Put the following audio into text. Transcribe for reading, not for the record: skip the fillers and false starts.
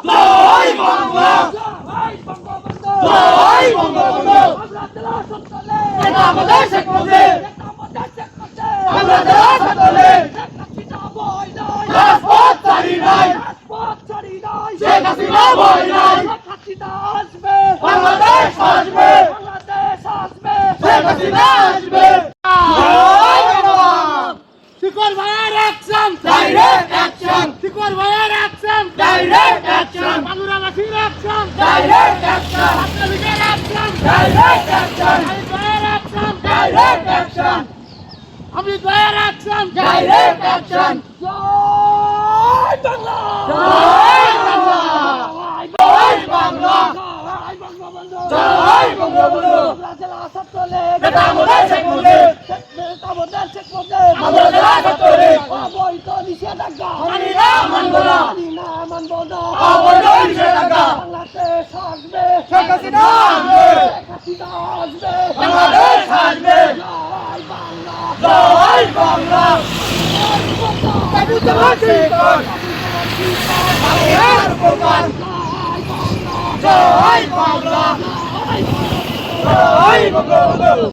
জয় বাংলা, জয় বঙ্গবন্ধু, এটা আমাদের শেখ মুজিব, আমরা যারা সকলে রাজপথ ছাড়ি নাই, শেখ হাসিনা ভয় নাই, বাংলাদেশ আসবে, শেখ হাসিনা আসবে। শিকর ভাইয়ের অ্যাকশন, ডাইরেক্ট অ্যাকশন, শিকর ভাইয়ের অ্যাকশন, ডাইরেক্ট অ্যাকশন, বাংলাদেশের অ্যাকশন, ডাইরেক্ট অ্যাকশন, আপনাদের অ্যাকশন, ডাইরেক্ট অ্যাকশন, ভাইয়ের অ্যাকশন, ডাইরেক্ট অ্যাকশন, আমি ভাইয়ের অ্যাকশন, ডাইরেক্ট অ্যাকশন। জয় বাংলা, জয় বাংলা, জয় বাংলা, জয় বঙ্গবন্ধু, জয় বঙ্গবন্ধু, জেলা ছাত্রলে, এটা আমাদের শেখ মুজিব, আমাদের শেখ মুজিব, আমরা যারা সকলে অবৈধ নিষেধাজ্ঞা, মানি না, মানব না, মানি না, মানব না, অবৈধ নিষেধাজ্ঞা, বাংলাদেশ আসবে, শেখ হাসিনা আসবে, শেখ হাসিনা আসবে, বাংলাদেশ আসবে, জয় বাংলা, জয় বাংলা, কবিতা শিকর, বাংলার উপকার, জয় বাংলা, জয় বঙ্গবন্ধু।